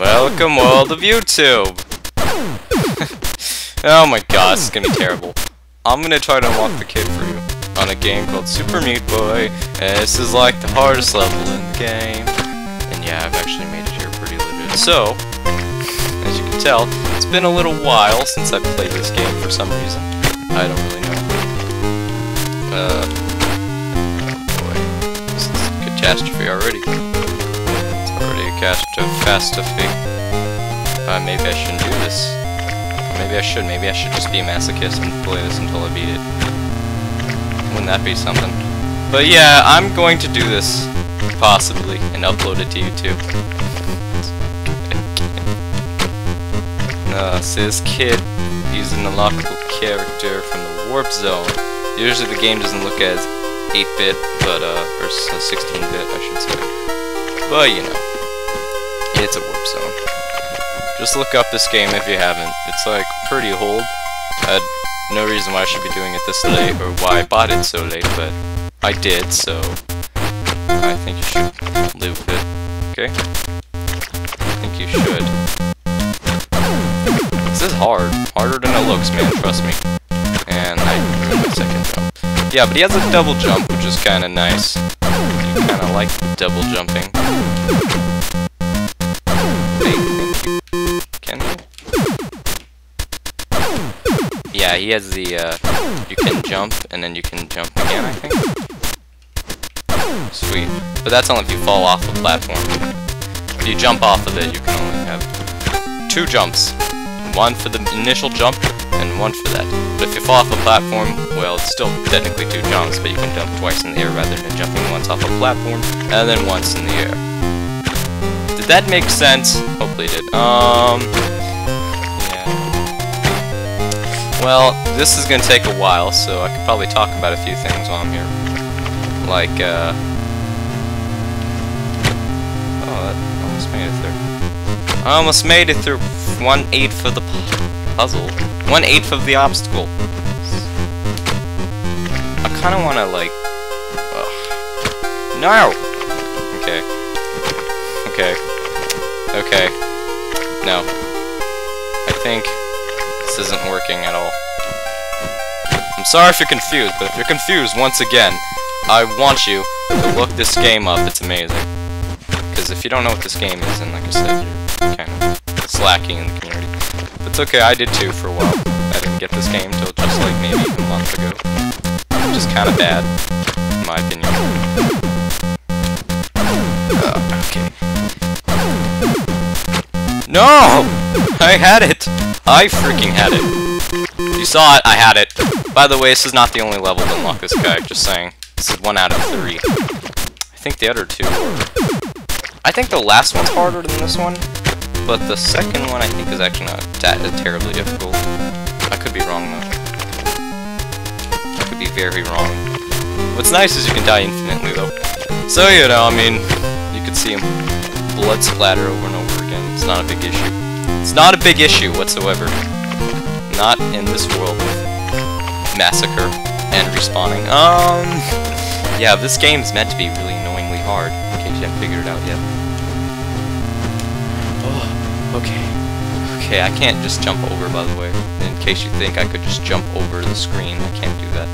Welcome, world of YouTube! Oh my god, this is gonna be terrible. I'm gonna try to unlock the kid for you on a game called Super Meat Boy, and this is like the hardest level in the game. And yeah, I've actually made it here pretty legit. So, as you can tell, it's been a little while since I've played this game for some reason. I don't really know. Boy, this is a catastrophe already. Catastrophe. Maybe I shouldn't do this. Maybe I should. Maybe I should just be a masochist and play this until I beat it. Wouldn't that be something? But yeah, I'm going to do this, possibly, and upload it to YouTube. See this kid, he's an unlockable character from the Warp Zone. Usually the game doesn't look as 8-bit, but, or 16-bit, I should say. But, you know. It's a Warp Zone. Just look up this game if you haven't. It's like pretty old. I had no reason why I should be doing it this late or why I bought it so late, but I did, so I think you should live with it. Okay? I think you should. This is hard. Harder than it looks, man, trust me. And I did my second jump. Yeah, but he has a double jump, which is kinda nice. You kinda like the double jumping. Yeah, he has the, you can jump, and then you can jump again, I think. Sweet. But that's only if you fall off a platform. If you jump off of it, you can only have 2 jumps. One for the initial jump, and one for that. But if you fall off a platform, well, it's still technically 2 jumps, but you can jump twice in the air rather than jumping once off a platform, and then once in the air. Did that make sense? Hopefully it did. Well, this is gonna take a while, so I could probably talk about a few things while I'm here. Like, oh, that almost made it through. I almost made it through 1/8 of the puzzle. 1/8 of the obstacle. I kinda wanna, like... No! Okay. Okay. Okay. No. I think... this isn't working at all. I'm sorry if you're confused, but if you're confused, once again, I want you to look this game up. It's amazing. Because if you don't know what this game is, then like I said, you're kind of slacking in the community. But it's okay, I did too for a while. I didn't get this game until just like maybe a month ago. Which is kind of bad, in my opinion. Okay. No! I had it! I freaking had it. You saw it, I had it. By the way, this is not the only level to unlock this guy, just saying. This is 1 out of 3. I think the other 2 are... I think the last one's harder than this one, but the second one I think is actually not terribly difficult. I could be wrong though. I could be very wrong. What's nice is you can die infinitely though. So, you know, I mean, you could see him blood splatter over and over again. It's not a big issue. It's not a big issue whatsoever. Not in this world with massacre and respawning. Yeah, this game is meant to be really annoyingly hard, in case you haven't figured it out yet. Oh, okay. Okay, I can't just jump over, by the way. In case you think I could just jump over the screen, I can't do that.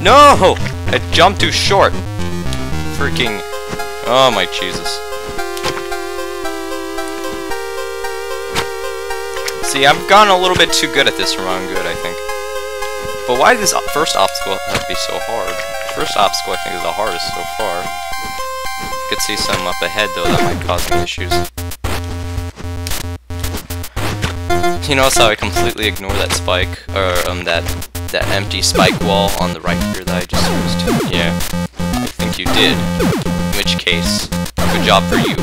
No! I jumped too short! Freaking... oh my Jesus. See, I've gotten a little bit too good at this for my own good, I think. But why did this first obstacle have to be so hard? The first obstacle, I think, is the hardest so far. I could see some up ahead, though, that might cause me issues. You notice how I completely ignore that spike, or, that empty spike wall on the right here that I just used? Yeah, I think you did. In which case, good job for you.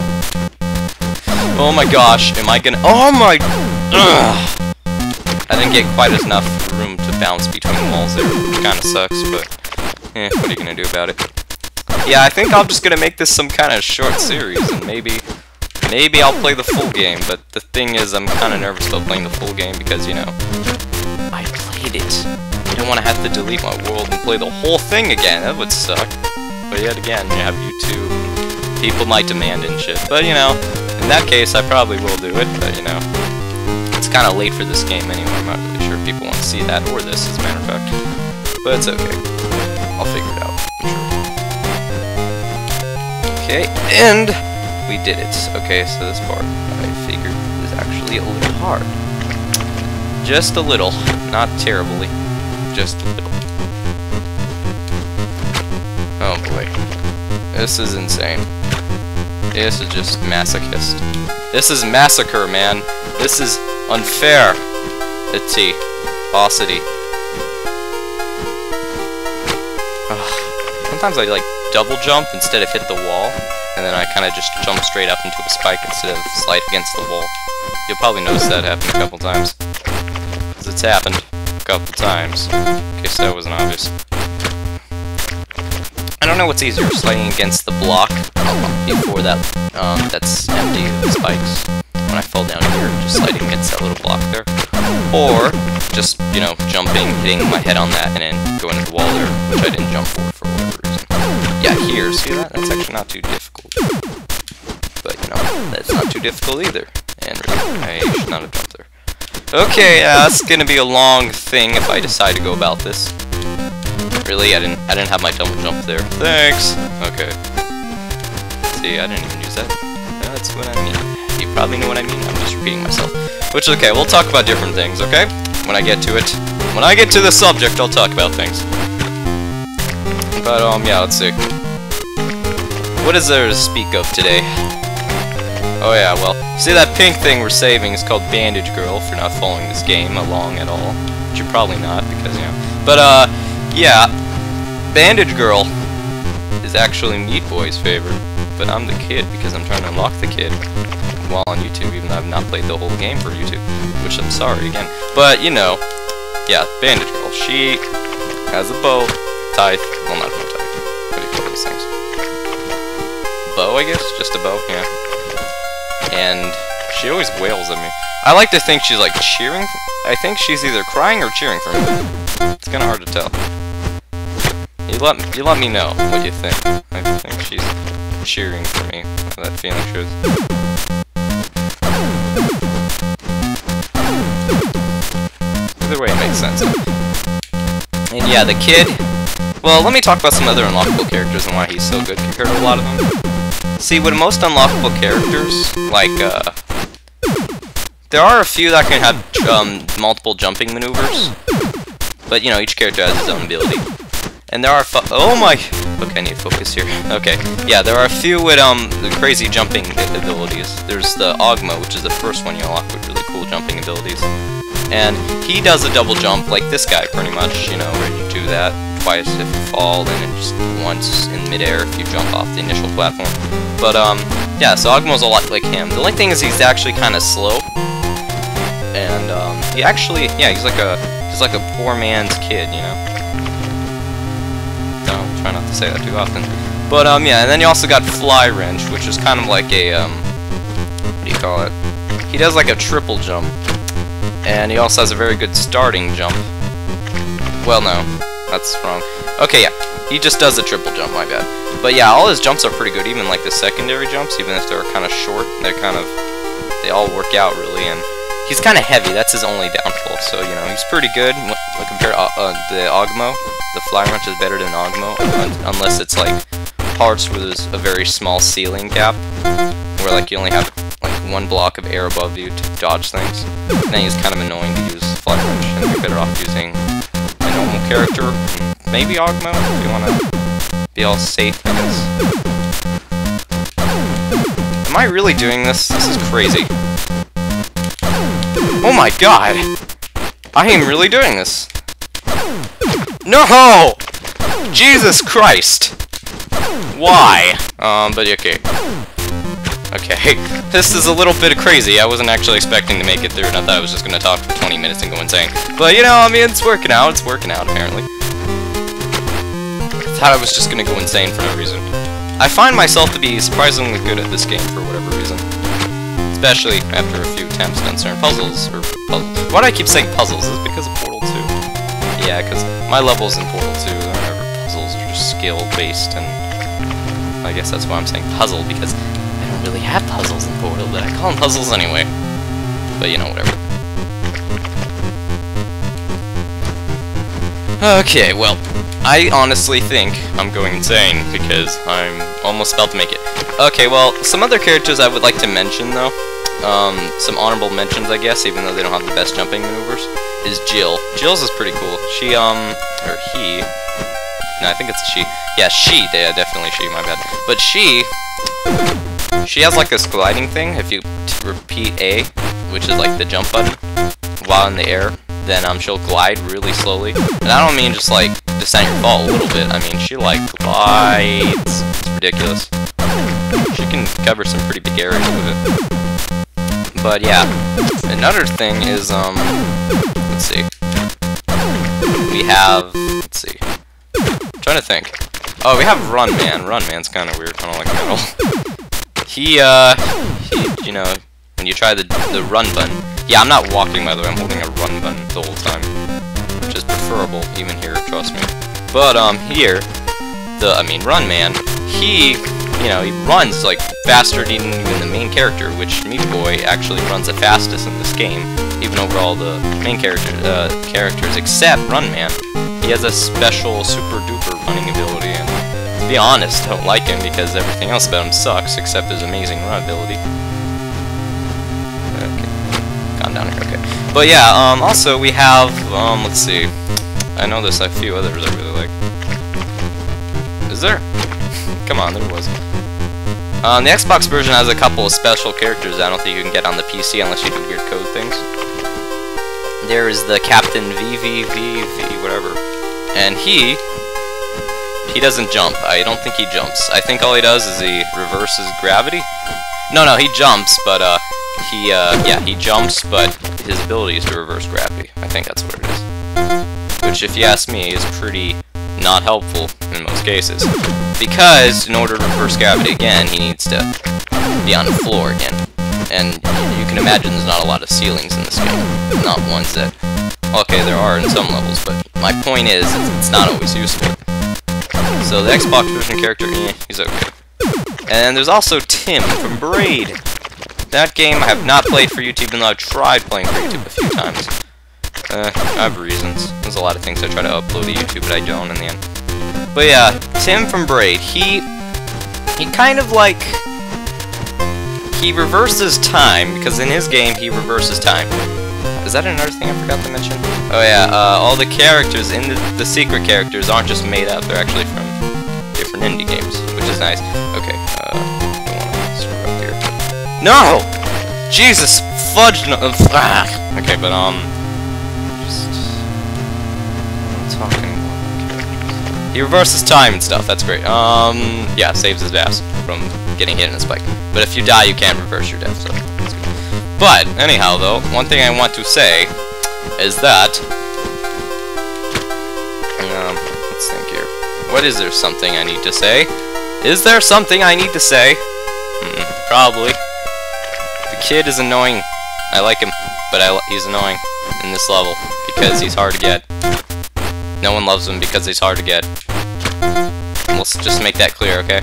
Oh my gosh, am I gonna... oh my... ugh! I didn't get quite enough room to bounce between walls there, which kinda sucks, but... what are you gonna do about it? Yeah, I think I'm just gonna make this some kind of short series, and maybe I'll play the full game, but the thing is, I'm kinda nervous about playing the full game because, you know, I played it. I don't wanna have to delete my world and play the whole thing again, that would suck. But yet again, you have YouTube, people might demand and shit, but you know, In that case, I probably will do it, but, you know, it's kind of late for this game anyway. I'm not really sure if people want to see that, or this, as a matter of fact. But it's okay. I'll figure it out, I'm sure. Okay, and we did it. Okay, so this part, I figured, is actually a little hard. Just a little. Not terribly. Just a little. Oh boy. This is insane. This is just masochist. This is massacre, man. This is unfair. Ity. Paucity. Sometimes I like double jump instead of hit the wall, and then I kind of just jump straight up into a spike instead of slide against the wall. You'll probably notice that happen a couple times. Because it's happened a couple times. In case that wasn't obvious. I don't know what's easier, sliding against the block before that that's empty of spikes. When I fall down here, just sliding against that little block there. Or just, you know, jumping, hitting my head on that, and then going into the wall there, which I didn't jump for whatever reason. Yeah, here, see that? That's actually not too difficult. But, you know, that's not too difficult either. And really, I should not have jumped there. Okay, that's gonna be a long thing if I decide to go about this. Really, I didn't have my double jump there. Thanks! Okay. See, I didn't even use that. That's what I mean. You probably know what I mean. I'm just repeating myself. Which is okay, we'll talk about different things, okay? When I get to it. When I get to the subject, I'll talk about things. But, yeah, let's see. What is there to speak of today? Oh yeah, well, see that pink thing we're saving is called Bandage Girl, if you're not following this game along at all. Which you're probably not, because, you know. But, yeah. Bandage Girl is actually Meat Boy's favorite. But I'm the kid, because I'm trying to unlock the kid while on YouTube, even though I've not played the whole game for YouTube. Which I'm sorry, again. But, you know, yeah, Bandage Girl. She has a bow, tithe, well, not a bow tie. What do you call these things? Bow, I guess? Just a bow, yeah. And she always wails at me. I like to think she's, like, cheering. I think she's either crying or cheering for me. It's kind of hard to tell. You let me know what you think. I think she's cheering for me. How that feeling shows. Either way, it makes sense. And yeah, the kid. Well, let me talk about some other unlockable characters and why he's so good compared to a lot of them. See, with most unlockable characters, like, there are a few that can have multiple jumping maneuvers, but, you know, each character has his own ability. And there are oh my! Okay, I need to focus here. Okay, yeah, there are a few with, the crazy jumping abilities. There's the Ogmo, which is the first one you unlock with really cool jumping abilities. And he does a double jump like this guy, pretty much, you know, where you do that twice if you fall, and then just once in midair if you jump off the initial platform. But, yeah, so Ogmo's a lot like him. The only thing is he's actually kind of slow. And, he actually, yeah, he's like a poor man's kid, you know? Don't try not to say that too often. But, yeah, and then you also got Fly Wrench, which is kind of like a, what do you call it? He does like a triple jump. And he also has a very good starting jump. Well, no, that's wrong. Okay, yeah, he just does a triple jump, my bad. But yeah, all his jumps are pretty good, even like the secondary jumps, even if they're kind of short, they all work out really, and he's kind of heavy, that's his only downfall, so, you know, he's pretty good. Compared to the Ogmo, the Fly Wrench is better than Ogmo, unless it's like parts where there's a very small ceiling gap, where like you only have like one block of air above you to dodge things. And then he's kind of annoying to use Fly Wrench, and you're better off using a normal character, maybe Ogmo, if you want to be all safe, I guess. Am I really doing this? This is crazy. Oh my god! I am really doing this! No! Jesus Christ! Why? But okay. Okay, this is a little bit crazy. I wasn't actually expecting to make it through, and I thought I was just gonna talk for 20 minutes and go insane. But, you know, I mean, it's working out, apparently. I thought I was just gonna go insane for no reason. I find myself to be surprisingly good at this game for whatever reason. Especially after a few attempts on certain puzzles, Why do I keep saying puzzles? Is it because of Portal 2? Yeah, because my levels in Portal 2 are never puzzles, are just skill-based, and I guess that's why I'm saying puzzle, because I don't really have puzzles in Portal, but I call them puzzles anyway. But you know, whatever. Okay, well, I honestly think I'm going insane because I'm almost about to make it. Okay, well, some other characters I would like to mention though, some honorable mentions I guess, even though they don't have the best jumping maneuvers, is Jill. Jill's is pretty cool. She, or he, no, I think it's she. Yeah, she, yeah, definitely she, my bad. But she has like this gliding thing. If you repeat A, which is like the jump button, while in the air, then she'll glide really slowly. And I don't mean just like descent your fall a little bit. I mean she like glides. It's ridiculous. She can cover some pretty big areas with it. But yeah, another thing is let's see. We have, let's see. I'm trying to think. Oh, we have Run Man. Run Man's kind of weird, kind of like metal. He you know, when you try the run button. Yeah, I'm not walking, by the way, I'm holding a run button the whole time, which is preferable, even here, trust me. But, here, Run Man, he, you know, he runs, like, faster than even the main character, which Meat Boy actually runs the fastest in this game, even over all the main characters, except Run Man. He has a special super-duper running ability, and to be honest, I don't like him because everything else about him sucks, except his amazing run ability. Down here, okay. But yeah, also we have, let's see. I know there's a few others I really like. Is there? Come on, there was. The Xbox version has a couple of special characters I don't think you can get on the PC unless you do weird code things. There is the Captain VVVV, whatever. And he doesn't jump. I don't think he jumps. I think all he does is he reverses gravity. No, he jumps, but, yeah, he jumps, but his ability is to reverse gravity. I think that's what it is. Which, if you ask me, is pretty not helpful in most cases. Because, in order to reverse gravity again, he needs to be on the floor again. And you can imagine there's not a lot of ceilings in this game. Not ones that... Okay, there are in some levels, but my point is, it's not always useful. So the Xbox version character, he's okay. And there's also Tim from Braid. That game I have not played for YouTube, even though I've tried playing for YouTube a few times. I have reasons. There's a lot of things I try to upload to YouTube, but I don't in the end. But yeah, Tim from Braid, he kind of like... He reverses time, because in his game, he reverses time. Is that another thing I forgot to mention? Oh yeah, all the characters in the secret characters aren't just made up, they're actually from different indie games, which is nice. Okay, no! Jesus, fudge no. Okay, but just talking more. He reverses time and stuff. That's great. Yeah, saves his ass from getting hit in a spike. But if you die, you can't reverse your death. So that's good. But anyhow, though, one thing I want to say is that let's think here. What is there something I need to say? Is there something I need to say? Probably. The kid is annoying. I like him, but he's annoying in this level because he's hard to get. No one loves him because he's hard to get. Let's just make that clear, okay?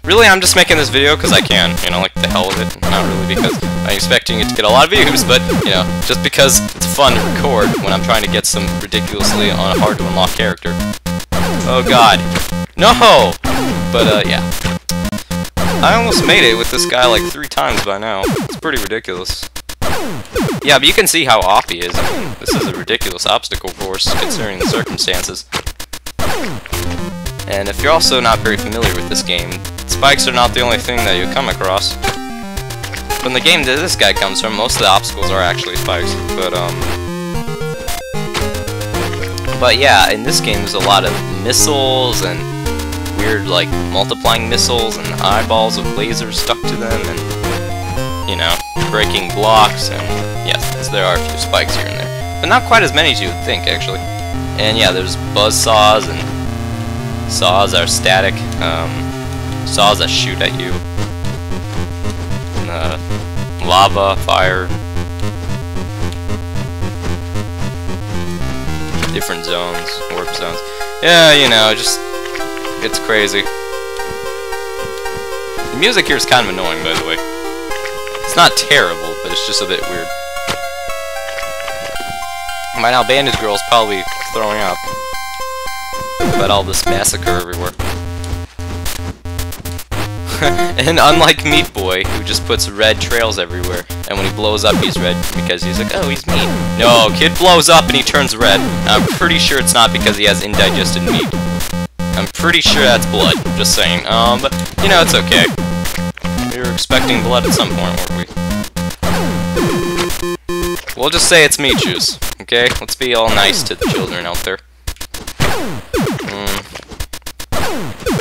Really, I'm just making this video because I can, you know, like the hell of it. Not really because I'm expecting it to get a lot of views, but, you know, just because it's fun to record when I'm trying to get some ridiculously hard to unlock character. Oh god. No! But, yeah. I almost made it with this guy like 3 times by now. It's pretty ridiculous. Yeah, but you can see how off he is. I mean, this is a ridiculous obstacle course, considering the circumstances. And if you're also not very familiar with this game, spikes are not the only thing that you come across. From the game that this guy comes from, most of the obstacles are actually spikes. But yeah, in this game there's a lot of missiles and weird, like, multiplying missiles and eyeballs with lasers stuck to them and, you know, breaking blocks, and yes, there are a few spikes here and there. But not quite as many as you would think, actually. And yeah, there's buzzsaws, and saws are static, saws that shoot at you. Lava, fire. Different zones, warp zones. Yeah, you know, just... it's crazy. music here is kind of annoying, by the way. It's not terrible, but it's just a bit weird. By now, Bandage Girl's probably throwing up about all this massacre everywhere. And unlike Meat Boy, who just puts red trails everywhere, and when he blows up he's red because he's like, oh, he's meat. No, kid blows up and he turns red. I'm pretty sure it's not because he has indigested meat. I'm pretty sure that's blood, just saying. But, you know, it's okay. We were expecting blood at some point, weren't we? We'll just say it's meat juice, okay? Let's be all nice to the children out there.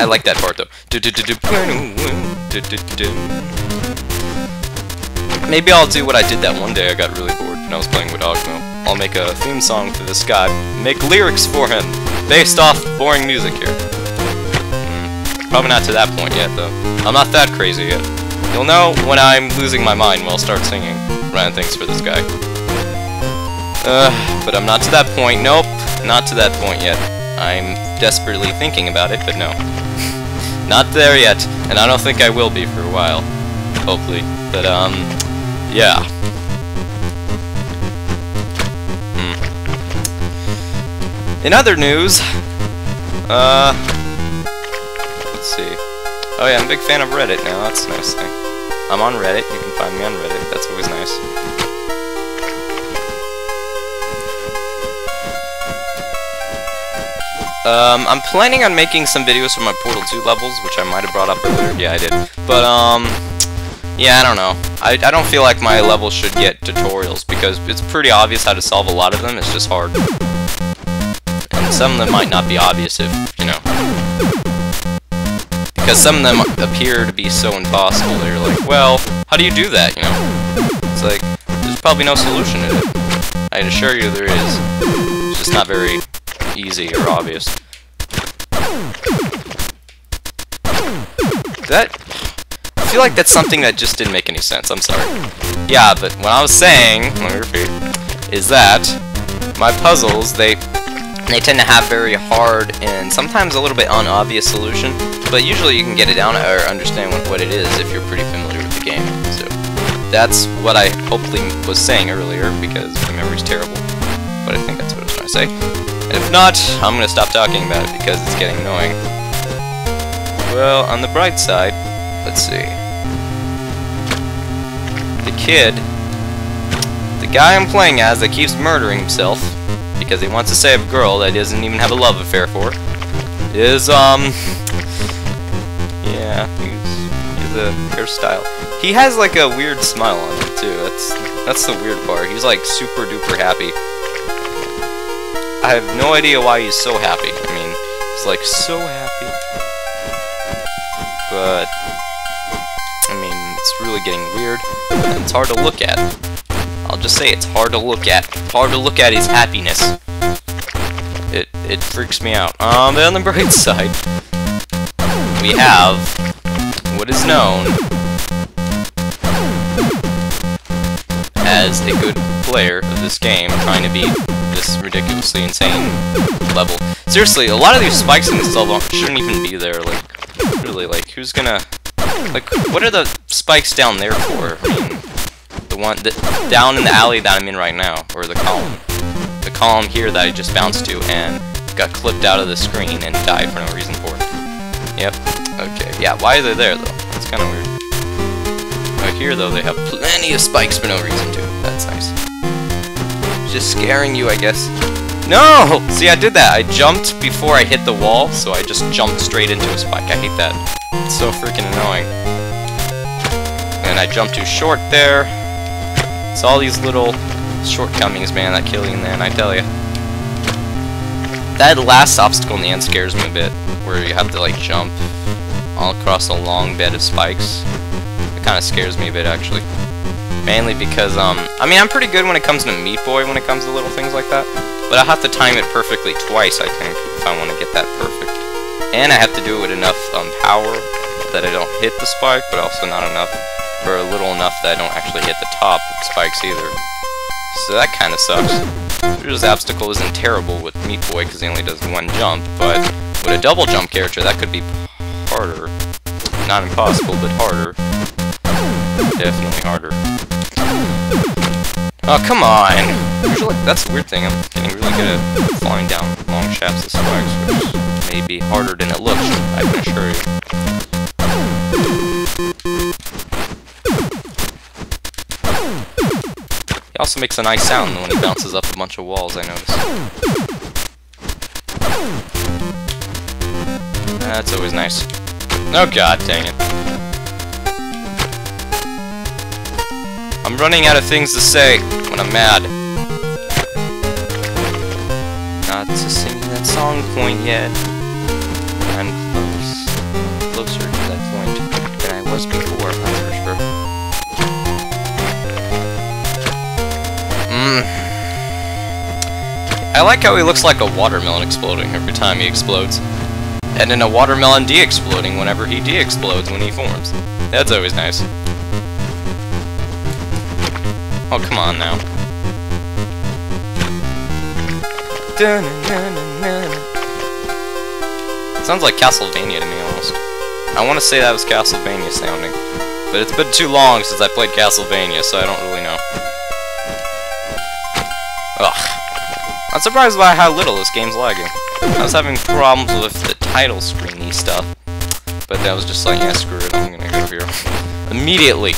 I like that part, though. Maybe I'll do what I did that one day I got really bored when I was playing with Ogmo. I'll make a theme song for this guy, make lyrics for him, based off boring music here. Probably not to that point yet, though. I'm not that crazy yet. You'll know when I'm losing my mind when I'll start singing random things for this guy. But I'm not to that point. Nope, not to that point yet. I'm desperately thinking about it, but no. Not there yet, and I don't think I will be for a while. Hopefully. But, yeah. In other news, let's see. Oh yeah, I'm a big fan of Reddit now, that's a nice thing. I'm on Reddit, you can find me on Reddit, that's always nice. I'm planning on making some videos for my Portal 2 levels, which I might have brought up earlier. Yeah, I did. But, yeah, I don't know. I don't feel like my levels should get tutorials, because it's pretty obvious how to solve a lot of them, it's just hard. And some of them might not be obvious if, you know. Because some of them appear to be so impossible that you're like, well, how do you do that, you know? It's like, there's probably no solution to it. I assure you there is. It's just not very easy or obvious. I feel like that's something that just didn't make any sense, I'm sorry. Yeah, but what I was saying, let me repeat, is that my puzzles, they tend to have very hard and sometimes a little bit unobvious solution, but usually you can get it down or understand what it is if you're pretty familiar with the game. So that's what I hopefully was saying earlier, because my memory's terrible, but I think that's what I was trying to say. And if not, I'm going to stop talking about it because it's getting annoying. Well, on the bright side, let's see. The kid, the guy I'm playing as that keeps murdering himself because he wants to save a girl that he doesn't even have a love affair for, is, yeah, he's a hairstyle. He has, like, a weird smile on him, too. That's the weird part. He's, like, super duper happy. I have no idea why he's so happy. I mean, he's like so happy. But, I mean, it's really getting weird. And it's hard to look at. I'll just say it's hard to look at. Hard to look at his happiness. It freaks me out. But on the bright side, we have what is known as a good player of this game trying to beat this ridiculously insane level. Seriously, a lot of these spikes in this level shouldn't even be there. Like, really, like, who's gonna... Like, what are the spikes down there for? I mean, the one down in the alley that I'm in right now, or the column. The column here that I just bounced to and got clipped out of the screen and died for no reason for it. Yep. Okay. Yeah, why are they there, though? That's kind of weird. Right here, though, they have plenty of spikes for no reason, too. That's nice. Just scaring you, I guess. No! See, I did that. I jumped before I hit the wall, so I just jumped straight into a spike. I hate that. It's so freaking annoying. And I jumped too short there. It's all these little shortcomings, man, that kill you in the end, I tell you. That last obstacle in the end scares me a bit, where you have to, like, jump all across a long bed of spikes. It kind of scares me a bit, actually. Mainly because, I mean, I'm pretty good when it comes to Meat Boy, when it comes to little things like that. But I have to time it perfectly twice, I think, if I want to get that perfect. And I have to do it with enough power that I don't hit the spike, but also not enough, or a little enough that I don't actually hit the top of the spikes either. So that kind of sucks. This obstacle isn't terrible with Meat Boy, because he only does one jump, but with a double jump character, that could be harder. Not impossible, but harder. Definitely harder. Oh, come on! Usually, that's the weird thing, I'm getting really good at flying down long shafts of spikes, which may be harder than it looks, I can assure you. He also makes a nice sound when he bounces up a bunch of walls, I notice. That's always nice. Oh god, dang it. I'm running out of things to say when I'm mad. Not to sing that song point yet. I'm closer to that point than I was before, that's for sure. I like how he looks like a watermelon exploding every time he explodes. And then a watermelon de-exploding whenever he de-explodes when he forms. That's always nice. Oh, come on now. Sounds like Castlevania to me, almost. I want to say that was Castlevania sounding. But it's been too long since I played Castlevania, so I don't really know. Ugh. I'm surprised by how little this game's lagging. I was having problems with the title screeny stuff. But that was just like, yeah, screw it, I'm gonna go here. Immediately.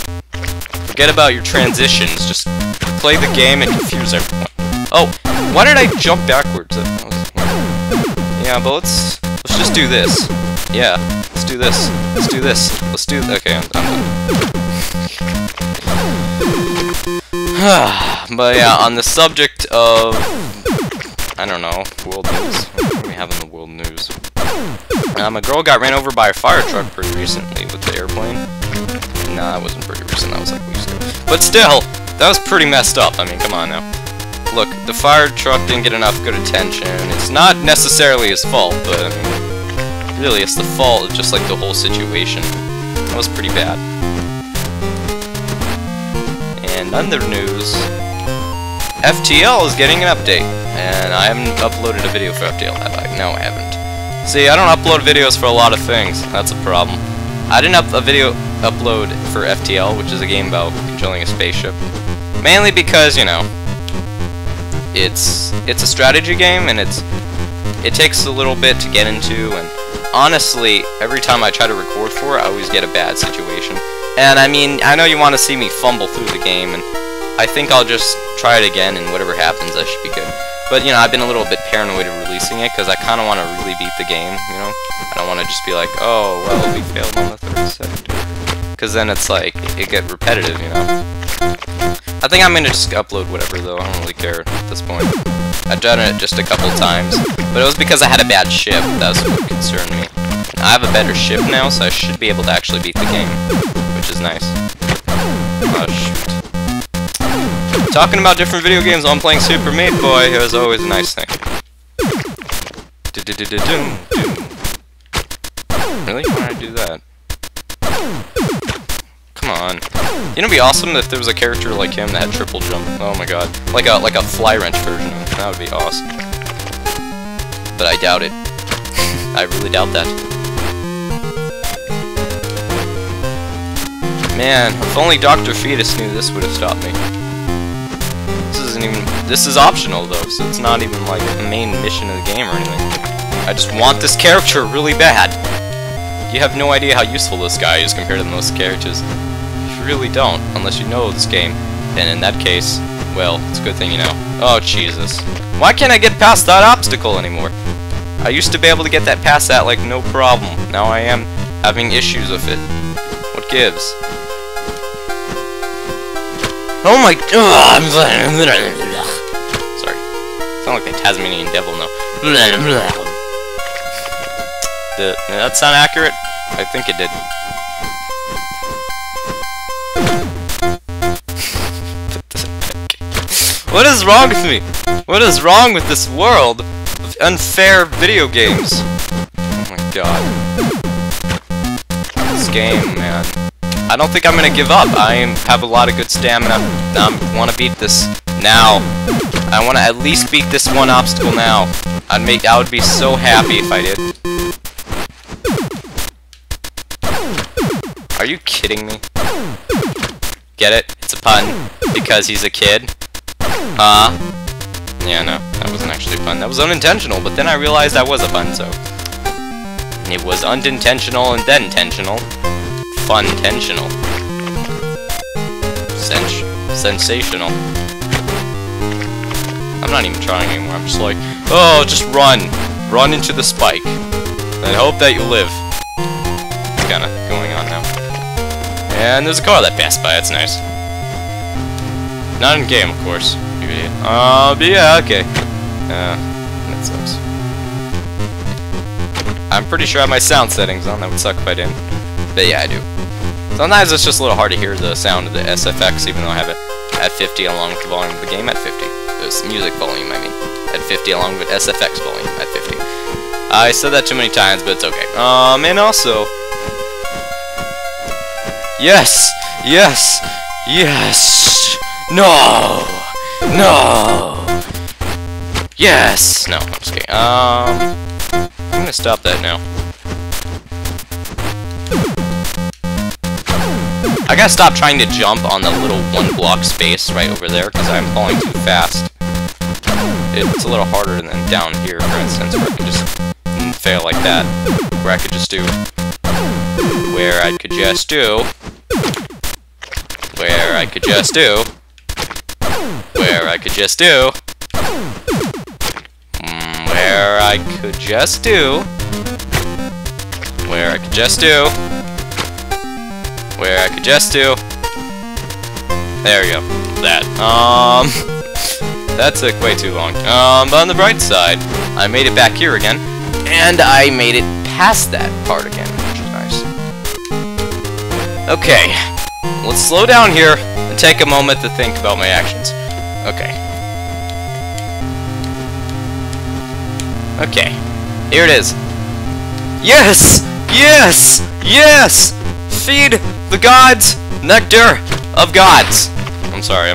Forget about your transitions, just play the game and confuse everyone. Oh, why did I jump backwards? Yeah, but let's just do this. Yeah, let's do this. Let's do this. Let's do okay, I'm done. But yeah, on the subject of I don't know, world news. What do we have in the world news? A girl got ran over by a fire truck pretty recently with the airplane. Nah, that wasn't pretty recent, that was like weeks ago. But still, that was pretty messed up, I mean, come on now. Look, the fire truck didn't get enough good attention. It's not necessarily his fault, but I mean, really it's the fault of just like the whole situation. That was pretty bad. And other news, FTL is getting an update. And I haven't uploaded a video for FTL, have I? No, I haven't. See, I don't upload videos for a lot of things. That's a problem. I didn't upload for FTL, which is a game about controlling a spaceship. Mainly because, you know, it's a strategy game, and it takes a little bit to get into, and honestly, every time I try to record for it, I always get a bad situation. And I mean, I know you want to see me fumble through the game, and I think I'll just try it again, and whatever happens, I should be good. But, you know, I've been a little bit paranoid of releasing it, because I kind of want to really beat the game, you know? I don't want to just be like, oh, well, we failed on the third sector. Because then it's like, it gets repetitive, you know? I think I'm going to just upload whatever, though. I don't really care at this point. I've done it just a couple times, but it was because I had a bad ship. That was what concerned me. I have a better ship now, so I should be able to actually beat the game, which is nice. Oh, shoot. Talking about different video games while I'm playing Super Meat Boy is always a nice thing. Really? Why did I do that? Come on. You know, it'd be awesome if there was a character like him that had triple jump. Oh my god. Like a fly wrench version of it. That would be awesome. But I doubt it. I really doubt that. Man, if only Dr. Fetus knew this would have stopped me. This is optional though, so it's not even like a main mission of the game or anything. I just want this character really bad. You have no idea how useful this guy is compared to most characters. You really don't, unless you know this game. And in that case, well, it's a good thing you know. Oh, Jesus. Why can't I get past that obstacle anymore? I used to be able to get that past that like no problem. Now I am having issues with it. What gives? Oh my god! Sorry. Sound like the Tasmanian devil now. Did that sound accurate? I think it did. What is wrong with me? What is wrong with this world of unfair video games? Oh my god. This game, man. I don't think I'm gonna give up. I have a lot of good stamina. I want to beat this now. I want to at least beat this one obstacle now. I would be so happy if I did. Are you kidding me? Get it? It's a pun. Because he's a kid. Yeah, no. That wasn't actually a pun. That was unintentional, but then I realized that was a pun, so... It was unintentional and then intentional. Fun-tensional. Sensational. I'm not even trying anymore. I'm just like, oh, just run. Run into the spike. And hope that you live. It's kinda going on now. And there's a car that passed by. That's nice. Not in game, of course. You idiot. But yeah, okay. That sucks. I'm pretty sure I have my sound settings on. That would suck if I didn't. But yeah, I do. Sometimes it's just a little hard to hear the sound of the SFX, even though I have it at 50 along with the volume of the game at 50. There's music volume, I mean. At 50 along with SFX volume at 50. I said that too many times, but it's okay. And also... Yes! Yes! Yes! No! No! Yes! No, I'm just kidding. I'm gonna stop that now. I gotta stop trying to jump on the little one block space right over there, because I'm falling too fast. It's a little harder than down here, for instance, where I can just fail like that. Where I could just do... Where I could just do... Where I could just do... Where I could just do... Where I could just do... Where I could just do... Where I could just do... There we go. That. That took way too long. But on the bright side, I made it back here again, and I made it past that part again, which is nice. Okay. Let's slow down here and take a moment to think about my actions. Okay. Okay. Here it is. Yes! Yes! Yes! Feed the gods nectar of gods. I'm sorry.